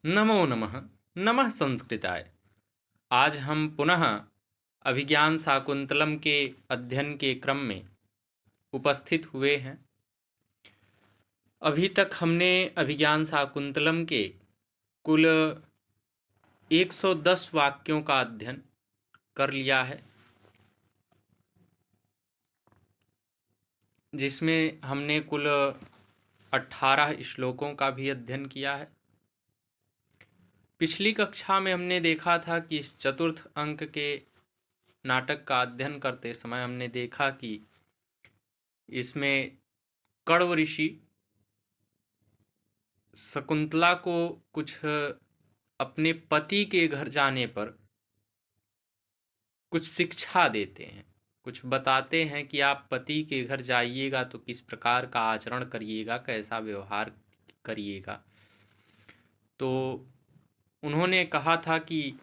नमो नमः। नमः संस्कृताय। आज हम पुनः अभिज्ञान शाकुंतलम के अध्ययन के क्रम में उपस्थित हुए हैं। अभी तक हमने अभिज्ञान शाकुंतलम के कुल 110 वाक्यों का अध्ययन कर लिया है, जिसमें हमने कुल 18 श्लोकों का भी अध्ययन किया है। पिछली कक्षा में हमने देखा था कि इस चतुर्थ अंक के नाटक का अध्ययन करते समय हमने देखा कि इसमें कण्व ऋषि शकुंतला को कुछ अपने पति के घर जाने पर कुछ शिक्षा देते हैं, कुछ बताते हैं कि आप पति के घर जाइएगा तो किस प्रकार का आचरण करिएगा, कैसा व्यवहार करिएगा। तो उन्होंने कहा था कि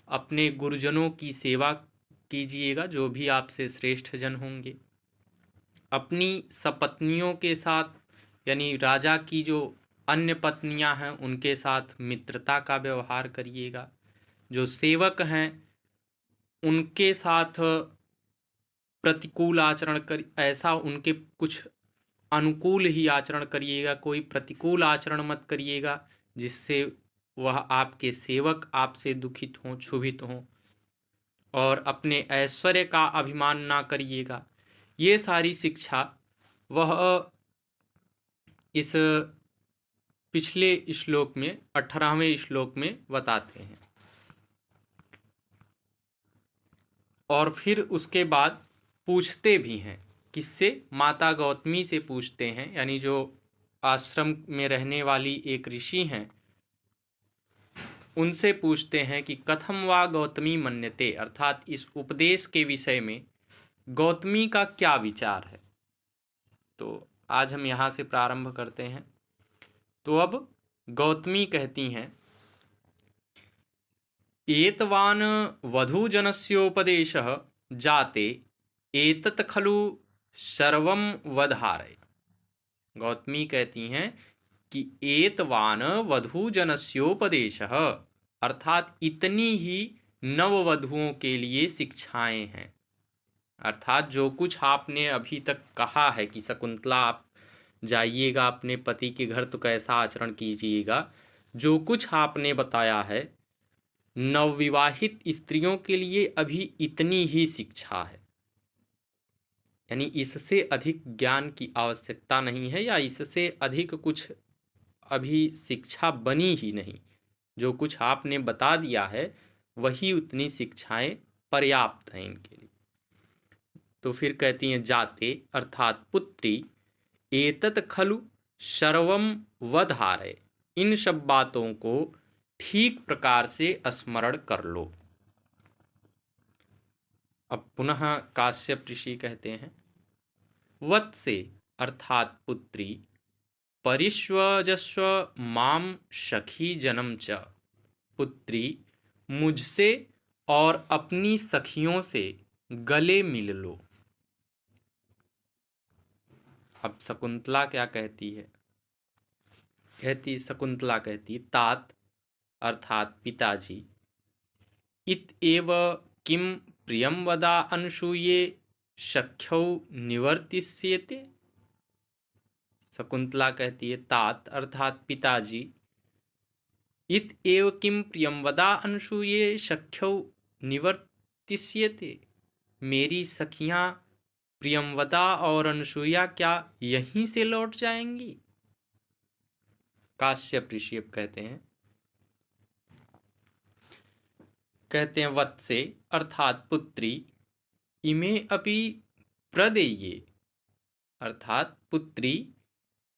अपने गुरुजनों की सेवा कीजिएगा, जो भी आपसे श्रेष्ठ जन होंगे। अपनी सपत्नियों के साथ, यानी राजा की जो अन्य पत्नियां हैं उनके साथ मित्रता का व्यवहार करिएगा। जो सेवक हैं उनके साथ प्रतिकूल आचरण कर, ऐसा उनके कुछ अनुकूल ही आचरण करिएगा, कोई प्रतिकूल आचरण मत करिएगा जिससे वह आपके सेवक आपसे दुखित हों, क्षुभित हों। और अपने ऐश्वर्य का अभिमान ना करिएगा। ये सारी शिक्षा वह इस पिछले श्लोक में 18वें श्लोक में बताते हैं। और फिर उसके बाद पूछते भी हैं। किससे? माता गौतमी से पूछते हैं, यानी जो आश्रम में रहने वाली एक ऋषि हैं उनसे पूछते हैं कि कथम वा गौतमी मन्यते, अर्थात इस उपदेश के विषय में गौतमी का क्या विचार है। तो आज हम यहाँ से प्रारंभ करते हैं। तो अब गौतमी कहती हैं, एतवान वधूजनस्योपदेशः जाते एतत् खलु सर्वं वधारय। गौतमी कहती हैं कि एतवान वधूजनस्योपदेशः, अर्थात इतनी ही नववधुओं के लिए शिक्षाएं हैं। अर्थात जो कुछ आपने अभी तक कहा है कि शकुंतला आप जाइएगा अपने पति के घर तो कैसा आचरण कीजिएगा, जो कुछ आपने बताया है, नवविवाहित स्त्रियों के लिए अभी इतनी ही शिक्षा है। यानी इससे अधिक ज्ञान की आवश्यकता नहीं है, या इससे अधिक कुछ अभी शिक्षा बनी ही नहीं। जो कुछ आपने बता दिया है वही उतनी शिक्षाएं पर्याप्त हैं इनके लिए। तो फिर कहती हैं जाते, अर्थात पुत्री, एतत् खलु सर्वम वधारय, इन सब बातों को ठीक प्रकार से स्मरण कर लो। अब पुनः काश्यप ऋषि कहते हैं, वत्से, अर्थात पुत्री, परिष्वजस्व माम सखी जनम च, पुत्री मुझसे और अपनी सखियों से गले मिल लो। अब शकुंतला क्या कहती है? शकुंतला कहती, तात, अर्थात पिताजी, इत एव किम प्रियम वदा अनुसूये सख्यौ निवर्तिष्यते। शकुंतला कहती है, तात अर्थात पिताजी, इत एव किम प्रियम वदा अनुसूये सख्यौ निवर्तिष्यते, मेरी सखियां प्रियमवदा और अनुसूया क्या यहीं से लौट जाएंगी? काश्यप ऋषि अब कहते हैं वत्से, अर्थात पुत्री, इमे अपि प्रदेये, अर्थात पुत्री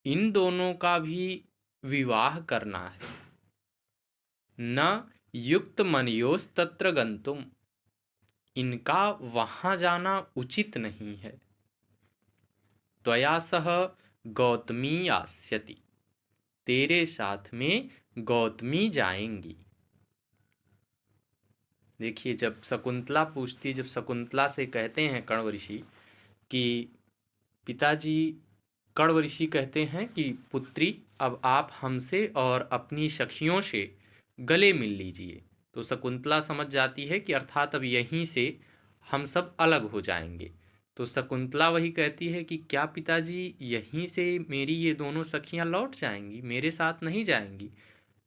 इन दोनों का भी विवाह करना है। न युक्त मनयोस्तत्र गंतुम, इनका वहां जाना उचित नहीं है। त्वया सह गौतमी आस्यति, तेरे साथ में गौतमी जाएंगी। देखिए, जब शकुंतला पूछती, जब शकुंतला से कहते हैं कण्व ऋषि कि पिताजी, कण्व ऋषि कहते हैं कि पुत्री, अब आप हमसे और अपनी सखियों से गले मिल लीजिए। तो शकुंतला समझ जाती है कि अर्थात अब यहीं से हम सब अलग हो जाएंगे। तो शकुंतला वही कहती है कि क्या पिताजी यहीं से मेरी ये दोनों सखियां लौट जाएंगी, मेरे साथ नहीं जाएंगी?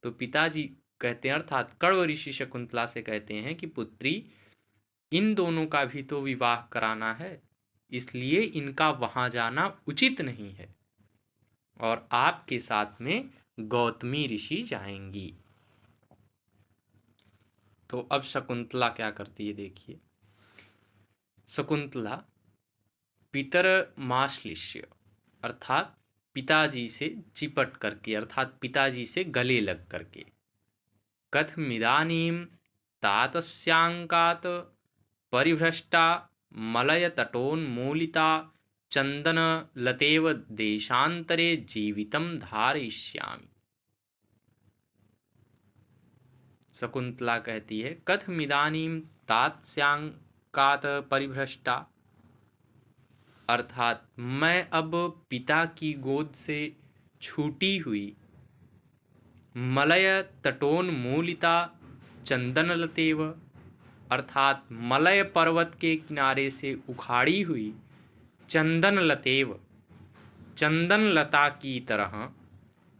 तो पिताजी कहते हैं अर्थात कण्व ऋषि शकुंतला से कहते हैं कि पुत्री, इन दोनों का भी तो विवाह कराना है, इसलिए इनका वहां जाना उचित नहीं है और आपके साथ में गौतमी ऋषि जाएंगी। तो अब शकुंतला क्या करती है देखिए। शकुंतला पितर माश्लिष्य अर्थात पिताजी से चिपट करके अर्थात पिताजी से गले लग करके कथमिदानीं तातस्यांकात परिभ्रष्टा मलयतटोन्मूलिता चंदनलतेव देशांतरे जीवितं धारयिष्यामि। शकुंतला कहती है कथमिदानीं तात्स्यांकात परिभ्रष्टा अर्थात मैं अब पिता की गोद से छूटी हुई मलय तटोन्मूलिता चंदनलतेव अर्थात मलय पर्वत के किनारे से उखाड़ी हुई चंदनलतेव चंदन लता की तरह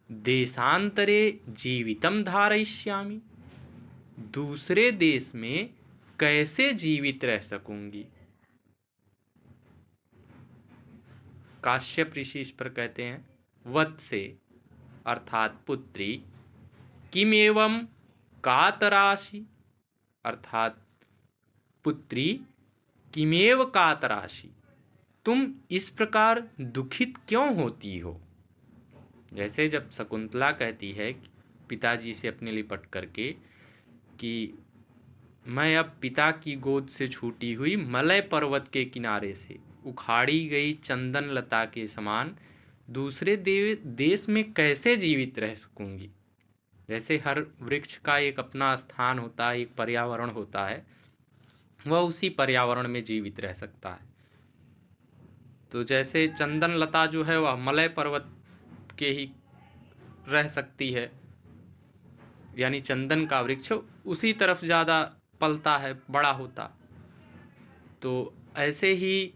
देशांतरे जीवितम धारयिष्यामि दूसरे देश में कैसे जीवित रह सकूंगी। काश्यप ऋषि इस पर कहते हैं वत्से अर्थात पुत्री किम एवं कातराशि अर्थात पुत्री किमेव कातराशि तुम इस प्रकार दुखित क्यों होती हो। जैसे जब शकुंतला कहती है पिताजी से अपने लिपट करके कि मैं अब पिता की गोद से छूटी हुई मलय पर्वत के किनारे से उखाड़ी गई चंदन लता के समान दूसरे देश में कैसे जीवित रह सकूंगी। जैसे हर वृक्ष का एक अपना स्थान होता है, एक पर्यावरण होता है, वह उसी पर्यावरण में जीवित रह सकता है। तो जैसे चंदन लता जो है वह मलय पर्वत के ही रह सकती है, यानी चंदन का वृक्ष उसी तरफ ज़्यादा पलता है, बड़ा होता। तो ऐसे ही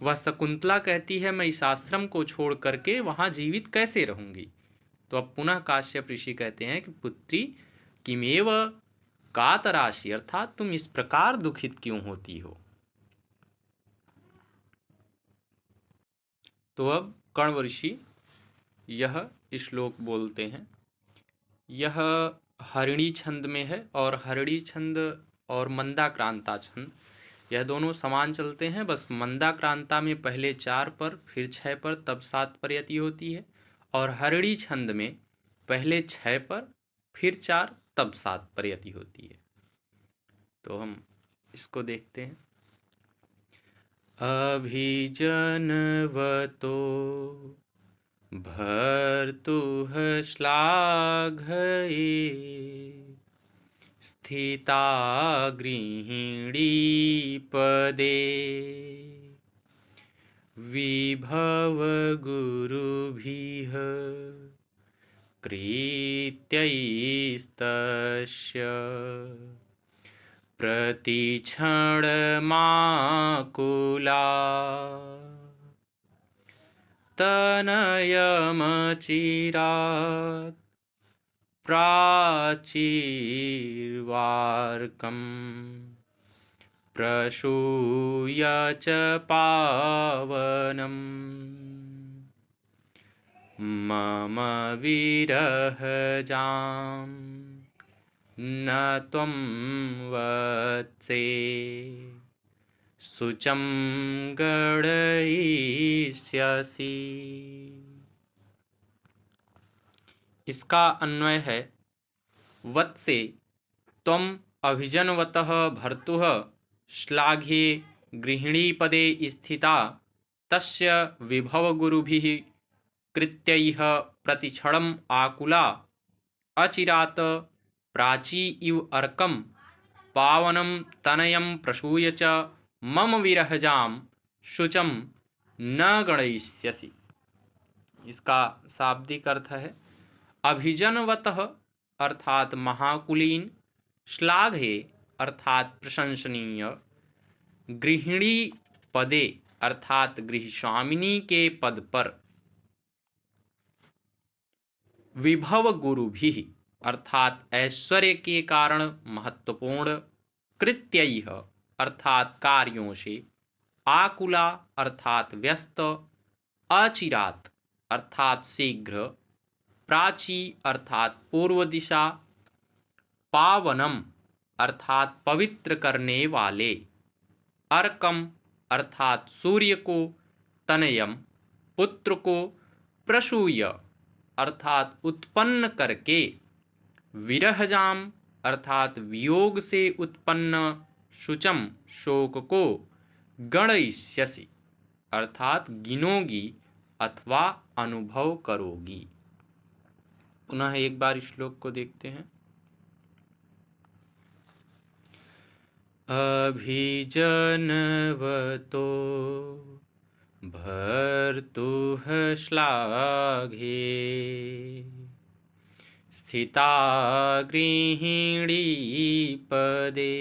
वह शकुंतला कहती है मैं इस आश्रम को छोड़ करके वहाँ जीवित कैसे रहूँगी। तो अब पुनः काश्यप ऋषि कहते हैं कि पुत्री किमेव कातराशि अर्थात तुम इस प्रकार दुखित क्यों होती हो। तो अब कण्व ऋषि यह श्लोक बोलते हैं। यह हरिणी छंद में है और हरिणी छंद और मंदाक्रांता छंद यह दोनों समान चलते हैं। बस मंदाक्रांता में पहले 4 पर फिर 6 पर तब 7 पर यति होती है और हरिणी छंद में पहले 6 पर फिर 4 तब 7 पर यति होती है। तो हम इसको देखते हैं। अभिजनवतो भर्तुः श्लाघये स्थिता गृहिणी पदे विभव गुरुभिः कृत्यैस्तस्य प्रतिक्षणमाकुला तनयमचिरात् प्राचीर्वार्कम् प्रसूय च पावनम् मम विरहजां न त्वं वत्से शुचं गणयिष्यसि। इसका अन्वय है वत्से त्वं अभिजनवतः भर्तुः श्लाघे गृहिणीपदे स्थिता तस्य विभवगुरुभिः कृत्यैः प्रतिक्षणम् आकुला अचिरात् प्राची इव अर्कं पावनं तनयं प्रसूय च मम विरहजां शुचं न गणयिष्यसि। इसका शाब्दिक अर्थ है अभिजनवतः अर्थात महाकुलीन, श्लाघे अर्थात प्रशंसनीय, गृहिणी पदे अर्थात गृहस्वामिनी के पद पर, विभव गुरु भी अर्थात ऐश्वर्य के कारण महत्वपूर्ण, कृत्यैः अर्थात कार्यों से, आकुला अर्थात व्यस्त, अचिरात अर्थात शीघ्र, प्राची अर्थात पूर्व दिशा, पावनम अर्थात पवित्र करने वाले, अर्कम अर्थात सूर्य को, तनयम पुत्र को, प्रसूय अर्थात उत्पन्न करके, विरहजाम अर्थात वियोग से उत्पन्न, शुचम शोक को, गणयिष्यसि अर्थात गिनोगी अथवा अनुभव करोगी। पुनः एक बार श्लोक को देखते हैं। अभिजनवतो भर्तुः श्लाघे, स्थिता गृहिणी पदे,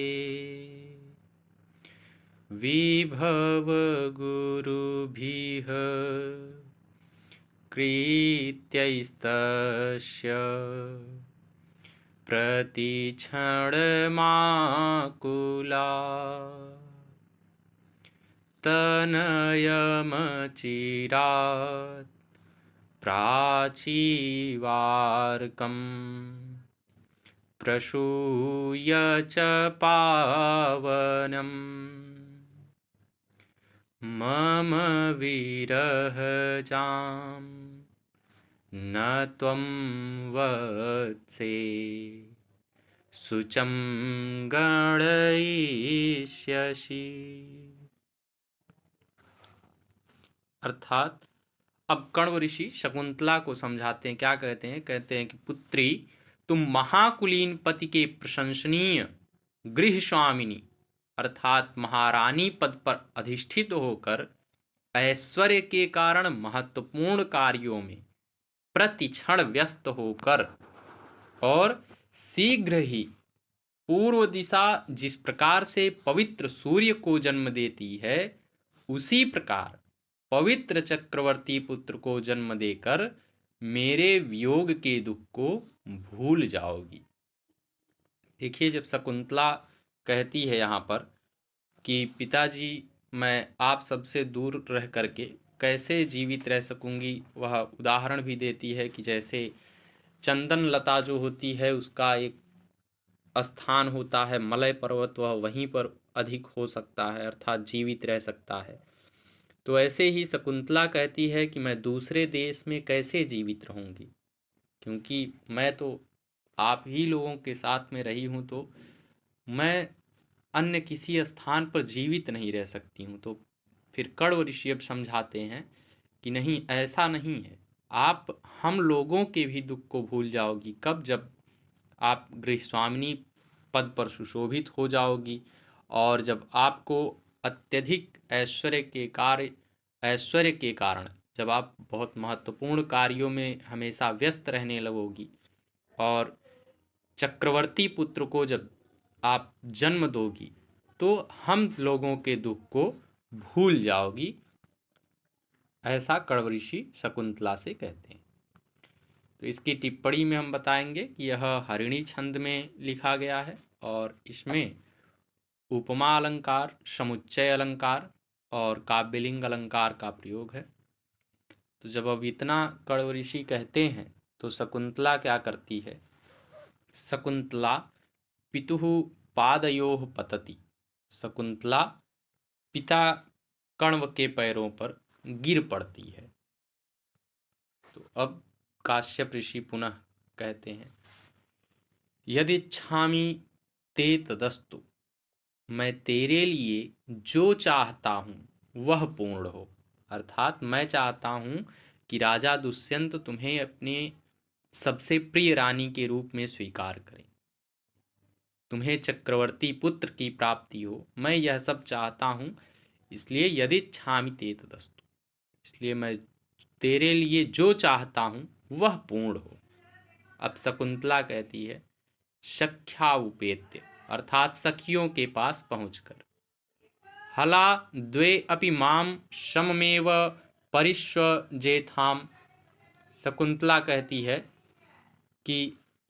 विभव गुरुभिः कृत्यैस्तस्य, प्रतिक्षणमाकुला, तनयमचिरात् प्राचीवार्कं, प्रसूय च पावनम्, मम विरहजां न त्वं वत्से, शुचं गणयिष्यसि। अर्थात अब कण्व ऋषि शकुंतला को समझाते हैं। क्या कहते हैं? कहते हैं कि पुत्री, तुम महाकुलीन पति के प्रशंसनीय गृह स्वामिनी अर्थात महारानी पद पर अधिष्ठित होकर ऐश्वर्य के कारण महत्वपूर्ण कार्यों में प्रतिक्षण व्यस्त होकर और शीघ्र ही पूर्व दिशा जिस प्रकार से पवित्र सूर्य को जन्म देती है, उसी प्रकार पवित्र चक्रवर्ती पुत्र को जन्म देकर मेरे वियोग के दुख को भूल जाओगी। देखिए, जब शकुंतला कहती है यहाँ पर कि पिताजी, मैं आप सबसे दूर रह करके कैसे जीवित रह सकूंगी, वह उदाहरण भी देती है कि जैसे चंदन लता जो होती है उसका एक स्थान होता है मलय पर्वत, वह वहीं पर अधिक हो सकता है अर्थात जीवित रह सकता है। तो ऐसे ही शकुंतला कहती है कि मैं दूसरे देश में कैसे जीवित रहूंगी, क्योंकि मैं तो आप ही लोगों के साथ में रही हूं, तो मैं अन्य किसी स्थान पर जीवित नहीं रह सकती हूं। तो फिर कण्व ऋषि अब समझाते हैं कि नहीं, ऐसा नहीं है, आप हम लोगों के भी दुख को भूल जाओगी। कब? जब आप गृहस्वामिनी पद पर सुशोभित हो जाओगी और जब आपको अत्यधिक ऐश्वर्य के कारण जब आप बहुत महत्वपूर्ण कार्यों में हमेशा व्यस्त रहने लगोगी और चक्रवर्ती पुत्र को जब आप जन्म दोगी, तो हम लोगों के दुख को भूल जाओगी। ऐसा कण्व ऋषि शकुंतला से कहते हैं। तो इसकी टिप्पणी में हम बताएंगे कि यह हरिणी छंद में लिखा गया है और इसमें उपमा अलंकार, समुच्चय अलंकार और काव्यलिंग अलंकार का प्रयोग है। तो जब अब इतना कण्व ऋषि कहते हैं तो शकुंतला क्या करती है? शकुंतला पितुः पादयोः पतति। शकुंतला पिता कण्व के पैरों पर गिर पड़ती है। तो अब काश्यप ऋषि पुनः कहते हैं, यदिच्छामि ते तदस्तु, मैं तेरे लिए जो चाहता हूँ वह पूर्ण हो। अर्थात मैं चाहता हूँ कि राजा दुष्यंत तुम्हें अपने सबसे प्रिय रानी के रूप में स्वीकार करें, तुम्हें चक्रवर्ती पुत्र की प्राप्ति हो, मैं यह सब चाहता हूँ। इसलिए यदिच्छामि ते तदस्तु, इसलिए मैं तेरे लिए जो चाहता हूँ वह पूर्ण हो। अब शकुंतला कहती है सख्या उपेत्य, अर्थात सखियों के पास पहुंचकर, हला द्वे अपि माम सममेव परिष्वजेथाम। शकुंतला कहती है कि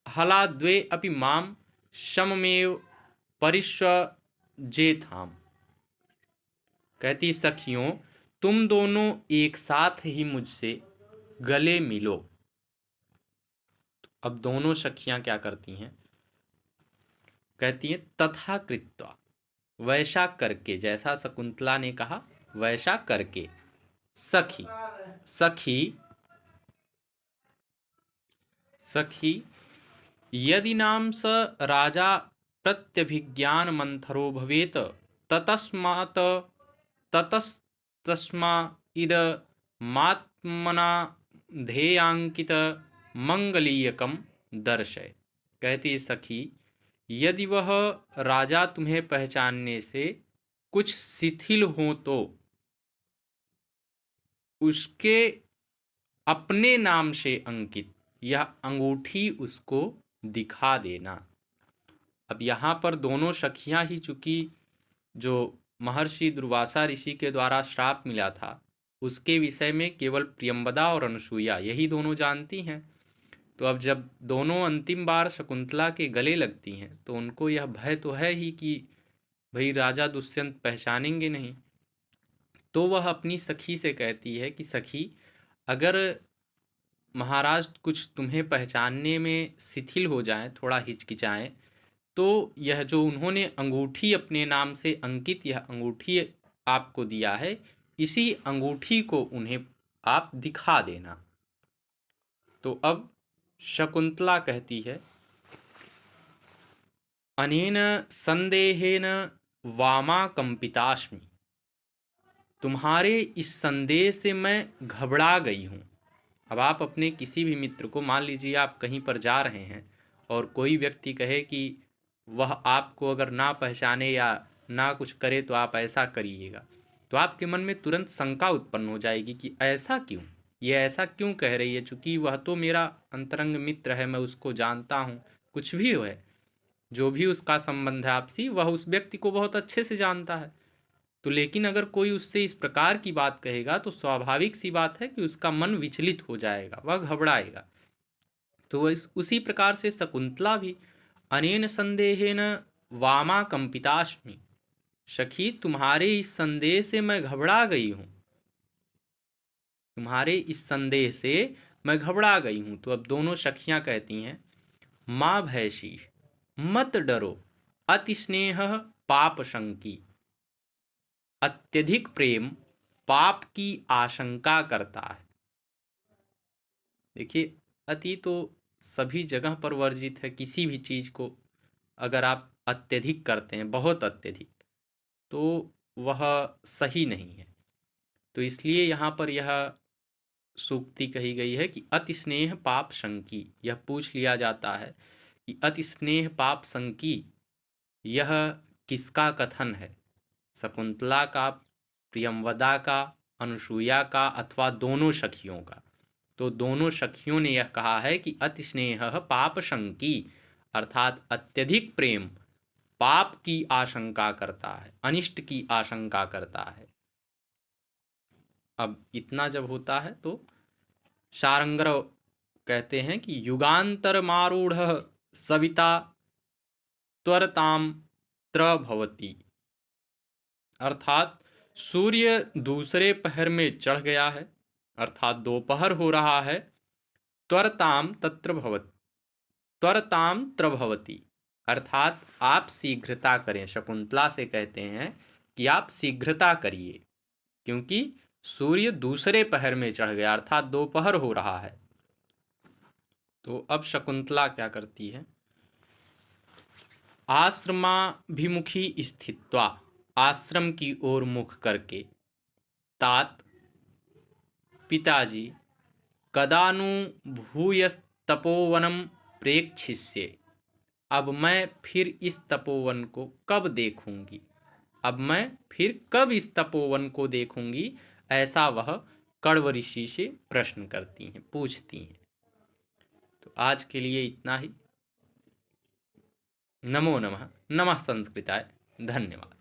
हला द्वे अपि माम सममेव परिष्वजेथाम, कहती सखियों तुम दोनों एक साथ ही मुझसे गले मिलो। अब दोनों सखियां क्या करती हैं, कहती हैं तथा कृत्वा, वैसा करके, जैसा शकुंतला ने कहा वैसा करके, सखी सखी सखी यदि नाम स राजा प्रत्यभिज्ञान मंथरो भवेत ततस्मात् ततस्तस्मा इद मात्मना ध्येयांकित मंगलीयकम दर्शय। कहती सखी यदि वह राजा तुम्हें पहचानने से कुछ शिथिल हो तो उसके अपने नाम से अंकित यह अंगूठी उसको दिखा देना। अब यहाँ पर दोनों सखियां ही, चूंकि जो महर्षि दुर्वासा ऋषि के द्वारा श्राप मिला था उसके विषय में केवल प्रियंवदा और अनुसुईया यही दोनों जानती हैं, तो अब जब दोनों अंतिम बार शकुंतला के गले लगती हैं तो उनको यह भय तो है ही कि भाई राजा दुष्यंत पहचानेंगे नहीं। तो वह अपनी सखी से कहती है कि सखी अगर महाराज कुछ तुम्हें पहचानने में शिथिल हो जाए, थोड़ा हिचकिचाएं, तो यह जो उन्होंने अंगूठी अपने नाम से अंकित यह अंगूठी आपको दिया है, इसी अंगूठी को उन्हें आप दिखा देना। तो अब शकुंतला कहती है अनेन संदेहेन वामा कंपितास्मि, तुम्हारे इस संदेह से मैं घबरा गई हूँ। अब आप अपने किसी भी मित्र को, मान लीजिए आप कहीं पर जा रहे हैं और कोई व्यक्ति कहे कि वह आपको अगर ना पहचाने या ना कुछ करे तो आप ऐसा करिएगा, तो आपके मन में तुरंत शंका उत्पन्न हो जाएगी कि ऐसा क्यों, ये ऐसा क्यों कह रही है, चूंकि वह तो मेरा अंतरंग मित्र है, मैं उसको जानता हूँ, कुछ भी हो है जो भी उसका संबंध है आपसी, वह उस व्यक्ति को बहुत अच्छे से जानता है। तो लेकिन अगर कोई उससे इस प्रकार की बात कहेगा तो स्वाभाविक सी बात है कि उसका मन विचलित हो जाएगा, वह घबराएगा। तो उसी प्रकार से शकुंतला भी अनेन संदेहेन वामा कंपितास्मि, सखी तुम्हारे इस संदेह से मैं घबरा गई हूँ, तुम्हारे इस संदेह से मैं घबरा गई हूँ। तो अब दोनों सखियां कहती हैं माँ भैषी मत डरो, अति स्नेह पाप शंकी, अत्यधिक प्रेम पाप की आशंका करता है। देखिए अति तो सभी जगह पर वर्जित है, किसी भी चीज को अगर आप अत्यधिक करते हैं, बहुत अत्यधिक, तो वह सही नहीं है। तो इसलिए यहाँ पर यह सूक्ति कही गई है कि अति स्नेह पाप शंकी। यह पूछ लिया जाता है कि अति स्नेह पाप शंकी यह किसका कथन है, शकुंतला का, प्रियंवदा का, अनुसूया का, अथवा दोनों सखियों का। तो दोनों सखियों ने यह कहा है कि अति स्नेह पाप शंकी, अर्थात अत्यधिक प्रेम पाप की आशंका करता है, अनिष्ट की आशंका करता है। अब इतना जब होता है तो शारंग्र कहते हैं कि युगांतर मारूढ़ सविता त्वरताम त्रभवती, अर्थात सूर्य दूसरे पहर में चढ़ गया है, अर्थात दोपहर हो रहा है, त्वरताम तत्र भवति, त्वरताम त्रभवती, अर्थात आप शीघ्रता करें। शकुंतला से कहते हैं कि आप शीघ्रता करिए, क्योंकि सूर्य दूसरे पहर में चढ़ गया, अर्थात दोपहर हो रहा है। तो अब शकुंतला क्या करती है, आश्रमाभिमुखी स्थित्वा, आश्रम की ओर मुख करके, तात पिताजी कदानु भूयस्तपोवनम प्रेक्षिष्ये, अब मैं फिर इस तपोवन को कब देखूंगी, अब मैं फिर कब इस तपोवन को देखूंगी, ऐसा वह कण्व ऋषि से प्रश्न करती हैं, पूछती हैं। तो आज के लिए इतना ही। नमो नमः। नमः संस्कृताय। धन्यवाद।